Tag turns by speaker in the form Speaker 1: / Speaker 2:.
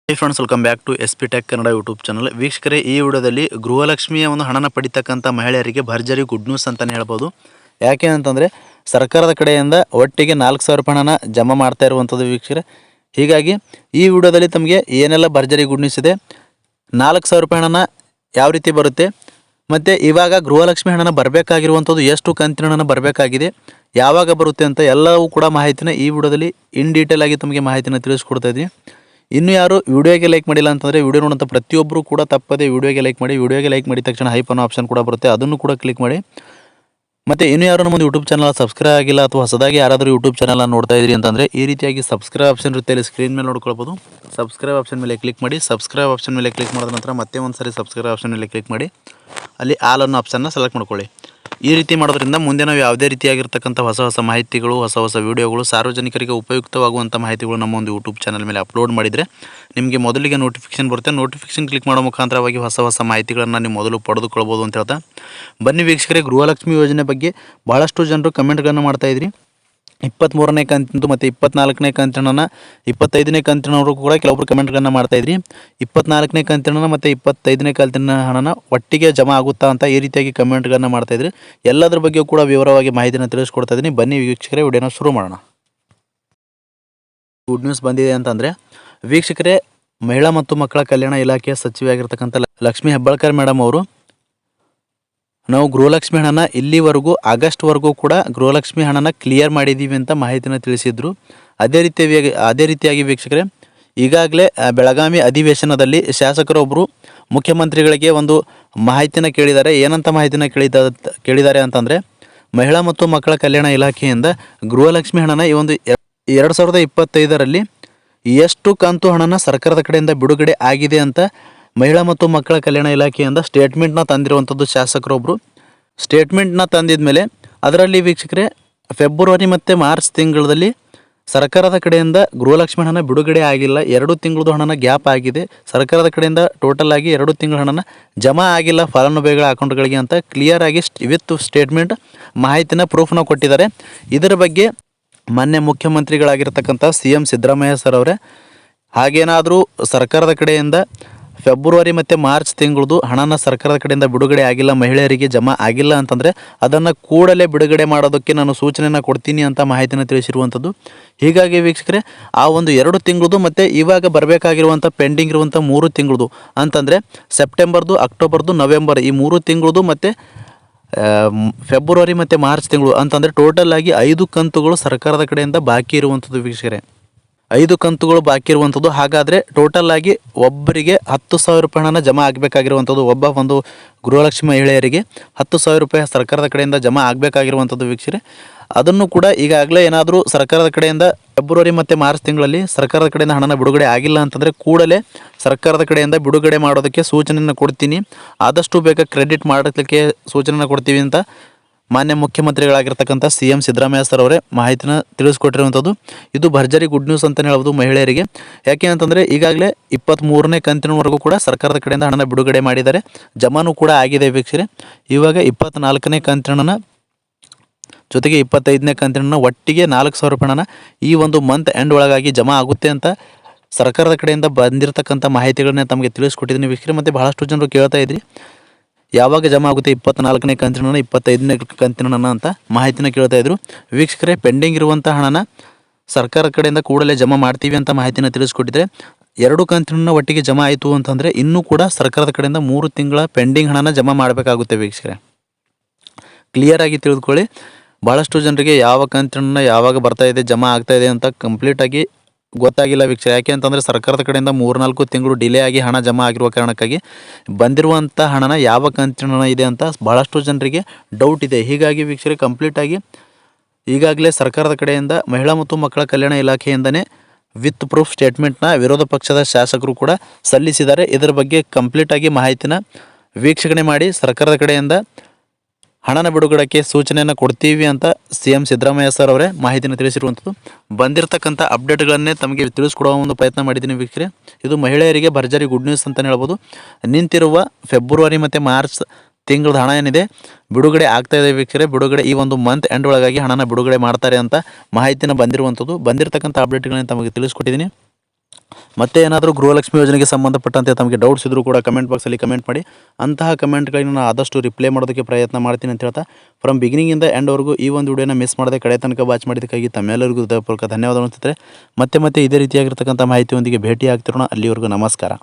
Speaker 1: High friends, welcome back to SP Tech Kannada YouTube channel. ವೀಕ್ಷಕರೇ, ಈ ವಿಡಿಯೋದಲ್ಲಿ ಗೃಹಲಕ್ಷ್ಮಿಯ ಒಂದು ಹಣನ ಪಡಿತಕ್ಕಂಥ ಮಹಿಳೆಯರಿಗೆ ಭರ್ಜರಿ ಗುಡ್ ನ್ಯೂಸ್ ಅಂತಲೇ ಹೇಳ್ಬೋದು. ಯಾಕೆ ಅಂತಂದರೆ ಸರ್ಕಾರದ ಕಡೆಯಿಂದ ಒಟ್ಟಿಗೆ 4,000 ರೂಪಾಯಿ ಹಣನ ಜಮಾ ಮಾಡ್ತಾ ಇರುವಂಥದ್ದು ವೀಕ್ಷಕರೇ. ಹೀಗಾಗಿ ಈ ವಿಡಿಯೋದಲ್ಲಿ ತಮಗೆ ಏನೆಲ್ಲ ಭರ್ಜರಿ ಗುಡ್ ನ್ಯೂಸ್ ಇದೆ, 4,000 ರೂಪಾಯಿ ಹಣನ ಯಾವ ರೀತಿ ಬರುತ್ತೆ, ಮತ್ತು ಇವಾಗ ಗೃಹಲಕ್ಷ್ಮಿ ಹಣನ ಬರಬೇಕಾಗಿರುವಂಥದ್ದು ಎಷ್ಟು ಕಂತಿನ ಹಣನ ಬರಬೇಕಾಗಿದೆ, ಯಾವಾಗ ಬರುತ್ತೆ ಅಂತ ಎಲ್ಲವೂ ಕೂಡ ಮಾಹಿತಿನ ಈ ವಿಡಿಯೋದಲ್ಲಿ ಇನ್ ಡೀಟೇಲ್ ಆಗಿ ತಮಗೆ ಮಾಹಿತಿನ ತಿಳಿಸ್ಕೊಡ್ತಾ ಇದ್ದೀನಿ. ಇನ್ನು ಯಾರು ವಿಡಿಯೋಗೆ ಲೈಕ್ ಮಾಡಿಲ್ಲ ಅಂತಂದರೆ ವಿಡಿಯೋ ನೋಡೋಂಥ ಪ್ರತಿಯೊಬ್ಬರು ಕೂಡ ತಪ್ಪದೆ ವಿಡಿಯೋಗೆ ಲೈಕ್ ಮಾಡಿ. ವಿಡಿಯೋಗೆ ಲೈಕ್ ಮಾಡಿದ ತಕ್ಷಣ ಹೈಪ್ ಅನ್ನೋ ಆಪ್ಷನ್ ಕೂಡ ಬರುತ್ತೆ, ಅದನ್ನು ಕೂಡ ಕ್ಲಿಕ್ ಮಾಡಿ. ಮತ್ತು ಇನ್ನು ಯಾರು ನಮ್ಮದು ಯೂಟ್ಯೂಬ್ ಚಾನಲ್ ಸಬ್ಸ್ಕ್ರೈಬ್ ಆಗಿಲ್ಲ ಅಥವಾ ಹೊಸದಾಗಿ ಯಾರಾದರೂ ಯೂಟ್ಯೂಬ್ ಚಾನಲ್ ನೋಡ್ತಾ ಇದ್ದೀರಿ ಅಂತಂದರೆ ಈ ರೀತಿಯಾಗಿ ಸಬ್ಸ್ಕ್ರೈಬ್ ಆಪ್ಷನ್ ಇರುತ್ತೆ, ಇಲ್ಲಿ ಸ್ಕ್ರೀನ್ ಮೇಲೆ ನೋಡ್ಕೊಳ್ಬೋದು. ಸಬ್ಸ್ಕ್ರೈಬ್ ಆಪ್ಷನ್ ಮೇಲೆ ಕ್ಲಿಕ್ ಮಾಡಿ. ಸಬ್ಸ್ಕ್ರೈಬ್ ಆಪ್ಷನ್ ಮೇಲೆ ಕ್ಲಿಕ್ ಮಾಡಿದ ನಂತರ ಮತ್ತೆ ಒಂದು ಸಾರಿ ಸಬ್ಸ್ಕ್ರೈಬ್ ಆಪ್ಷನ್ ಮೇಲೆ ಕ್ಲಿಕ್ ಮಾಡಿ, ಅಲ್ಲಿ ಆಲ್ ಅನ್ನೋ ಆಪ್ಷನ್ನ ಸೆಲೆಕ್ಟ್ ಮಾಡ್ಕೊಳ್ಳಿ. ಈ ರೀತಿ ಮಾಡೋದ್ರಿಂದ ಮುಂದೆ ನಾವು ಯಾವುದೇ ರೀತಿಯಾಗಿರ್ತಕ್ಕಂಥ ಹೊಸ ಮಾಹಿತಿಗಳು, ಹೊಸ ವಿಡಿಯೋಗಳು, ಸಾರ್ವಜನಿಕರಿಗೆ ಉಪಯುಕ್ತವಾಗುವಂಥ ಮಾಹಿತಿಗಳು ನಮ್ಮ ಒಂದು ಯೂಟ್ಯೂಬ್ ಚಾನಲ್ ಮೇಲೆ ಅಪ್ಲೋಡ್ ಮಾಡಿದರೆ ನಿಮಗೆ ಮೊದಲಿಗೆ ನೋಟಿಫಿಕೇಶನ್ ಬರುತ್ತೆ. ನೋಟಿಫಿಕೇಶನ್ ಕ್ಲಿಕ್ ಮಾಡೋ ಮುಖಾಂತರವಾಗಿ ಹೊಸ ಮಾಹಿತಿಗಳನ್ನು ನೀವು ಮೊದಲು ಪಡೆದುಕೊಳ್ಬೋದು ಅಂತ ಹೇಳ್ತಾ, ಬನ್ನಿ ವೀಕ್ಷಕರೇ, ಗೃಹಲಕ್ಷ್ಮಿ ಯೋಜನೆ ಬಗ್ಗೆ ಭಾಳಷ್ಟು ಜನರು ಕಮೆಂಟ್ಗಳನ್ನು ಮಾಡ್ತಾಯಿದ್ರಿ. 23ನೇ ಕಂತಿನದು ಮತ್ತು 24ನೇ ಕಂತಿನ 25ನೇ ಕಂತಿನವರೆಗೂ ಕೂಡ ಕೆಲವೊಬ್ಬರು ಕಮೆಂಟ್ಗಳನ್ನು ಮಾಡ್ತಾಯಿದ್ರಿ. 24ನೇ ಕಂತಿನ ಮತ್ತು 25ನೇ ಕಂತಿನ ಹಣನ ಒಟ್ಟಿಗೆ ಜಮಾ ಆಗುತ್ತಾ ಅಂತ ಈ ರೀತಿಯಾಗಿ ಕಮೆಂಟ್ಗಳನ್ನು ಮಾಡ್ತಾಯಿದ್ರಿ. ಎಲ್ಲದರ ಬಗ್ಗೆ ಕೂಡ ವಿವರವಾಗಿ ಮಾಹಿತಿನ ತಿಳಿಸ್ಕೊಡ್ತಾ ಇದ್ದೀನಿ. ಬನ್ನಿ ವೀಕ್ಷಕರೇ, ವಿಡಿಯೋನ ಶುರು ಮಾಡೋಣ. ಗುಡ್ ನ್ಯೂಸ್ ಬಂದಿದೆ ಅಂತಂದರೆ ವೀಕ್ಷಕರೇ, ಮಹಿಳಾ ಮತ್ತು ಮಕ್ಕಳ ಕಲ್ಯಾಣ ಇಲಾಖೆಯ ಸಚಿವೆಯಾಗಿರ್ತಕ್ಕಂಥ ಲಕ್ಷ್ಮೀ ಹೆಬ್ಬಾಳ್ಕರ್ ಮೇಡಮ್ ಅವರು, ನಾವು ಗೃಹಲಕ್ಷ್ಮಿ ಹಣನ ಇಲ್ಲಿವರೆಗೂ ಆಗಸ್ಟ್ವರೆಗೂ ಕೂಡ ಗೃಹಲಕ್ಷ್ಮಿ ಹಣನ ಕ್ಲಿಯರ್ ಮಾಡಿದ್ದೀವಿ ಅಂತ ಮಾಹಿತಿನ ತಿಳಿಸಿದ್ರು. ಅದೇ ರೀತಿಯಾಗಿ ವೀಕ್ಷಕರೇ, ಈಗಾಗಲೇ ಬೆಳಗಾವಿ ಅಧಿವೇಶನದಲ್ಲಿ ಶಾಸಕರೊಬ್ಬರು ಮುಖ್ಯಮಂತ್ರಿಗಳಿಗೆ ಒಂದು ಮಾಹಿತಿನ ಕೇಳಿದ್ದಾರೆ. ಏನಂತ ಮಾಹಿತಿನ ಕೇಳಿದ್ದಾರೆ ಅಂತಂದರೆ, ಮಹಿಳಾ ಮತ್ತು ಮಕ್ಕಳ ಕಲ್ಯಾಣ ಇಲಾಖೆಯಿಂದ ಗೃಹಲಕ್ಷ್ಮಿ ಹಣನ ಈ ಒಂದು 2025ರಲ್ಲಿ ಎಷ್ಟು ಕಂತು ಹಣನ ಸರ್ಕಾರದ ಕಡೆಯಿಂದ ಬಿಡುಗಡೆ ಆಗಿದೆ ಅಂತ ಮಹಿಳಾ ಮತ್ತು ಮಕ್ಕಳ ಕಲ್ಯಾಣ ಇಲಾಖೆಯಿಂದ ಸ್ಟೇಟ್ಮೆಂಟ್ನ ತಂದಿರುವಂಥದ್ದು ಶಾಸಕರೊಬ್ಬರು. ಸ್ಟೇಟ್ಮೆಂಟ್ನ ತಂದಿದ ಮೇಲೆ ಅದರಲ್ಲಿ ವೀಕ್ಷಕರೇ, ಫೆಬ್ರವರಿ ಮತ್ತು ಮಾರ್ಚ್ ತಿಂಗಳಲ್ಲಿ ಸರ್ಕಾರದ ಕಡೆಯಿಂದ ಗೃಹಲಕ್ಷ್ಮಿ ಹಣನ ಬಿಡುಗಡೆ ಆಗಿಲ್ಲ, 2 ತಿಂಗಳದ್ದು ಹಣನ ಗ್ಯಾಪ್ ಆಗಿದೆ. ಸರ್ಕಾರದ ಕಡೆಯಿಂದ ಟೋಟಲ್ ಆಗಿ 2 ತಿಂಗಳ ಹಣನ ಜಮಾ ಆಗಿಲ್ಲ ಫಲಾನುಭವಿಗಳ ಅಕೌಂಟ್ಗಳಿಗೆ ಅಂತ ಕ್ಲಿಯರ್ ಆಗಿ ವಿತ್ ಸ್ಟೇಟ್ಮೆಂಟ್ ಮಾಹಿತಿನ ಪ್ರೂಫ್ನ ಕೊಟ್ಟಿದ್ದಾರೆ. ಇದರ ಬಗ್ಗೆ ಮಾನ್ಯ ಮುಖ್ಯಮಂತ್ರಿಗಳಾಗಿರ್ತಕ್ಕಂಥ CM ಸಿದ್ದರಾಮಯ್ಯ ಸರ್ ಅವರೇ, ಹಾಗೇನಾದರೂ ಸರ್ಕಾರದ ಕಡೆಯಿಂದ ಫೆಬ್ರವರಿ ಮತ್ತು ಮಾರ್ಚ್ ತಿಂಗಳದು ಹಣನ ಸರ್ಕಾರದ ಕಡೆಯಿಂದ ಬಿಡುಗಡೆ ಆಗಿಲ್ಲ, ಮಹಿಳೆಯರಿಗೆ ಜಮಾ ಆಗಿಲ್ಲ ಅಂತಂದರೆ ಅದನ್ನು ಕೂಡಲೇ ಬಿಡುಗಡೆ ಮಾಡೋದಕ್ಕೆ ನಾನು ಸೂಚನೆಯನ್ನು ಕೊಡ್ತೀನಿ ಅಂತ ಮಾಹಿತಿನ ತಿಳಿಸಿರುವಂಥದ್ದು. ಹೀಗಾಗಿ ವೀಕ್ಷಕರೇ, ಆ ಒಂದು 2 ತಿಂಗಳದು ಮತ್ತು ಇವಾಗ ಬರಬೇಕಾಗಿರುವಂಥ ಪೆಂಡಿಂಗ್ ಇರುವಂಥ 3 ತಿಂಗಳದು ಅಂತಂದರೆ ಸೆಪ್ಟೆಂಬರ್ದು, ಅಕ್ಟೋಬರ್ದು, ನವೆಂಬರ್ ಈ 3 ತಿಂಗಳದು ಮತ್ತು ಫೆಬ್ರವರಿ ಮತ್ತು ಮಾರ್ಚ್ ತಿಂಗಳು ಅಂತಂದರೆ ಟೋಟಲ್ ಆಗಿ 5 ಕಂತುಗಳು ಸರ್ಕಾರದ ಕಡೆಯಿಂದ ಬಾಕಿ ಇರುವಂಥದ್ದು ವೀಕ್ಷಕರೇ. 5 ಕಂತುಗಳು ಬಾಕಿ ಇರುವಂಥದ್ದು. ಹಾಗಾದರೆ ಟೋಟಲ್ ಆಗಿ ಒಬ್ಬರಿಗೆ 10,000 ರೂಪಾಯಿ ಹಣನ ಜಮಾ ಆಗಬೇಕಾಗಿರುವಂಥದ್ದು. ಒಂದು ಗೃಹಲಕ್ಷ್ಮಿ ಮಹಿಳೆಯರಿಗೆ 10,000 ರೂಪಾಯಿ ಸರ್ಕಾರದ ಕಡೆಯಿಂದ ಜಮಾ ಆಗಬೇಕಾಗಿರುವಂಥದ್ದು ವೀಕ್ಷಕರೇ. ಅದನ್ನು ಕೂಡ ಈಗಾಗಲೇ ಏನಾದರೂ ಸರ್ಕಾರದ ಕಡೆಯಿಂದ ಫೆಬ್ರವರಿ ಮತ್ತು ಮಾರ್ಚ್ ತಿಂಗಳಲ್ಲಿ ಸರ್ಕಾರದ ಕಡೆಯಿಂದ ಹಣನ ಬಿಡುಗಡೆ ಆಗಿಲ್ಲ ಅಂತಂದರೆ ಕೂಡಲೇ ಸರ್ಕಾರದ ಕಡೆಯಿಂದ ಬಿಡುಗಡೆ ಮಾಡೋದಕ್ಕೆ ಸೂಚನೆಯನ್ನು ಕೊಡ್ತೀನಿ, ಆದಷ್ಟು ಬೇಗ ಕ್ರೆಡಿಟ್ ಮಾಡಲಿಕ್ಕೆ ಸೂಚನೆಯನ್ನು ಕೊಡ್ತೀವಿ ಅಂತ ಮಾನ್ಯ ಮುಖ್ಯಮಂತ್ರಿಗಳಾಗಿರ್ತಕ್ಕಂಥ CM ಸಿದ್ದರಾಮಯ್ಯ ಸರ್ ಅವರೇ ಮಾಹಿತಿನ ತಿಳಿಸ್ಕೊಟ್ಟಿರುವಂಥದ್ದು. ಇದು ಭರ್ಜರಿ ಗುಡ್ ನ್ಯೂಸ್ ಅಂತಲೇ ಹೇಳ್ಬೋದು ಮಹಿಳೆಯರಿಗೆ. ಯಾಕೆ ಅಂತಂದರೆ ಈಗಾಗಲೇ 23ನೇ ಕಂತಿನವರೆಗೂ ಕೂಡ ಸರ್ಕಾರದ ಕಡೆಯಿಂದ ಹಣನ ಬಿಡುಗಡೆ ಮಾಡಿದ್ದಾರೆ, ಜಮಾನೂ ಕೂಡ ಆಗಿದೆ ವೀಕ್ಷಕರೇ. ಇವಾಗ 24ನೇ ಕಂತಿನ ಜೊತೆಗೆ 25ನೇ ಕಂತಿನ ಒಟ್ಟಿಗೆ 4,000 ರೂಪಾಯಿ ಹಣ ಈ ಒಂದು ಮಂತ್ ಎಂಡ್ ಒಳಗಾಗಿ ಜಮಾ ಆಗುತ್ತೆ ಅಂತ ಸರ್ಕಾರದ ಕಡೆಯಿಂದ ಬಂದಿರತಕ್ಕಂಥ ಮಾಹಿತಿಗಳನ್ನ ತಮಗೆ ತಿಳಿಸ್ಕೊಟ್ಟಿದ್ದೀನಿ ವೀಕ್ಷಕರೇ. ಮತ್ತು ಬಹಳಷ್ಟು ಜನರು ಕೇಳ್ತಾ ಇದ್ರಿ, ಯಾವಾಗ ಜಮಾ ಆಗುತ್ತೆ 24ನೇ ಕಂತಿನ 25ನೇ ಕಂತಿನ ಅಂತ ಮಾಹಿತಿನ ಕೇಳ್ತಾ ಇದ್ರು ವೀಕ್ಷಕರೇ. ಪೆಂಡಿಂಗ್ ಇರುವಂಥ ಹಣನ ಸರ್ಕಾರದ ಕಡೆಯಿಂದ ಕೂಡಲೇ ಜಮಾ ಮಾಡ್ತೀವಿ ಅಂತ ಮಾಹಿತಿನ ತಿಳಿಸ್ಕೊಟ್ಟಿದ್ರೆ, 2 ಕಂತಿನ ಒಟ್ಟಿಗೆ ಜಮಾ ಆಯಿತು ಅಂತಂದರೆ ಇನ್ನೂ ಕೂಡ ಸರ್ಕಾರದ ಕಡೆಯಿಂದ 3 ತಿಂಗಳ ಪೆಂಡಿಂಗ್ ಹಣನ ಜಮಾ ಮಾಡಬೇಕಾಗುತ್ತೆ ವೀಕ್ಷಕರೇ. ಕ್ಲಿಯರ್ ಆಗಿ ತಿಳಿದುಕೊಳ್ಳಿ. ಭಾಳಷ್ಟು ಜನರಿಗೆ ಯಾವ ಕಂತಿನ ಯಾವಾಗ ಬರ್ತಾಯಿದೆ, ಜಮಾ ಆಗ್ತಾಯಿದೆ ಅಂತ ಕಂಪ್ಲೀಟಾಗಿ ಗೊತ್ತಾಗಿಲ್ಲ ವೀಕ್ಷಕರೇ. ಯಾಕೆ ಅಂತಂದರೆ ಸರ್ಕಾರದ ಕಡೆಯಿಂದ 3-4 ತಿಂಗಳು ಡಿಲೇ ಆಗಿ ಹಣ ಜಮಾ ಆಗಿರುವ ಕಾರಣಕ್ಕಾಗಿ ಬಂದಿರುವಂಥ ಹಣನ ಯಾವ ಕಂತಿನ ಇದೆ ಅಂತ ಭಾಳಷ್ಟು ಜನರಿಗೆ ಡೌಟ್ ಇದೆ. ಹೀಗಾಗಿ ವೀಕ್ಷಕರೇ, ಕಂಪ್ಲೀಟಾಗಿ ಈಗಾಗಲೇ ಸರ್ಕಾರದ ಕಡೆಯಿಂದ ಮಹಿಳಾ ಮತ್ತು ಮಕ್ಕಳ ಕಲ್ಯಾಣ ಇಲಾಖೆಯಿಂದನೇ ವಿತ್ ಪ್ರೂಫ್ ಸ್ಟೇಟ್ಮೆಂಟ್ನ ವಿರೋಧ ಪಕ್ಷದ ಶಾಸಕರು ಕೂಡ ಸಲ್ಲಿಸಿದ್ದಾರೆ. ಇದರ ಬಗ್ಗೆ ಕಂಪ್ಲೀಟಾಗಿ ಮಾಹಿತಿನ ವೀಕ್ಷಣೆ ಮಾಡಿ ಸರ್ಕಾರದ ಕಡೆಯಿಂದ ಹಣನ ಬಿಡುಗಡೆಗೆ ಸೂಚನೆಯನ್ನು ಕೊಡ್ತೀವಿ ಅಂತ CM ಸಿದ್ದರಾಮಯ್ಯ ಸರ್ ಅವರೇ ಮಾಹಿತಿನ ತಿಳಿಸಿರುವಂಥದ್ದು. ಬಂದಿರತಕ್ಕಂಥ ಅಪ್ಡೇಟ್ಗಳನ್ನೇ ತಮಗೆ ತಿಳಿಸ್ಕೊಡುವ ಒಂದು ಪ್ರಯತ್ನ ಮಾಡಿದ್ದೀನಿ ವೀಕ್ಷಕರೇ. ಇದು ಮಹಿಳೆಯರಿಗೆ ಭರ್ಜರಿ ಗುಡ್ ನ್ಯೂಸ್ ಅಂತಲೇ ಹೇಳ್ಬೋದು. ನಿಂತಿರುವ ಫೆಬ್ರವರಿ ಮತ್ತು ಮಾರ್ಚ್ ತಿಂಗಳದ ಹಣ ಏನಿದೆ ಬಿಡುಗಡೆ ಆಗ್ತಾಯಿದೆ ವೀಕ್ಷಕರೇ. ಬಿಡುಗಡೆ ಈ ಒಂದು ಮಂತ್ ಎಂಡ್ ಒಳಗಾಗಿ ಹಣನ ಬಿಡುಗಡೆ ಮಾಡ್ತಾರೆ ಅಂತ ಮಾಹಿತಿನ ಬಂದಿರುವಂಥದ್ದು. ಬಂದಿರತಕ್ಕಂಥ ಅಪ್ಡೇಟ್ಗಳನ್ನ ತಮಗೆ ತಿಳಿಸ್ಕೊಟ್ಟಿದ್ದೀನಿ. ಮತ್ತೆ ಏನಾದರೂ ಗೃಹಲಕ್ಷ್ಮಿ ಯೋಜನೆಗೆ ಸಂಬಂಧಪಟ್ಟಂತೆ ತಮಗೆ ಡೌಟ್ಸ್ ಇದ್ದರೂ ಕೂಡ ಕಮೆಂಟ್ ಬಾಕ್ಸಲ್ಲಿ ಕಮೆಂಟ್ ಮಾಡಿ. ಅಂತಹ ಕಮೆಂಟ್ಗಳಿಗೆ ನಾನು ಆದಷ್ಟು ರಿಪ್ಲೈ ಮಾಡೋದಕ್ಕೆ ಪ್ರಯತ್ನ ಮಾಡ್ತೀನಿ ಅಂತ ಹೇಳ್ತಾ, ಫ್ರಮ್ ಬಿಗಿನಿಂಗಿಂದ ಎಂಡ್ವರೆಗೂ ಈ ಒಂದು ವಿಡಿಯೋನ ಮಿಸ್ ಮಾಡದೆ ಕಡೆ ತನಕ ವಾಚ್ ಮಾಡಿದ್ದಕ್ಕಾಗಿ ತಮ್ಮೆಲ್ಲರಿಗೂ ಹೃದಯಪೂರ್ವಕ ಧನ್ಯವಾದಗಳು ಅನಿಸುತ್ತೆ. ಮತ್ತೆ ಇದೇ ರೀತಿಯಾಗಿರ್ತಕ್ಕಂಥ ಮಾಹಿತಿಯೊಂದಿಗೆ ಭೇಟಿ ಆಗ್ತಿರೋಣ. ಅಲ್ಲಿವರೆಗೂ ನಮಸ್ಕಾರ.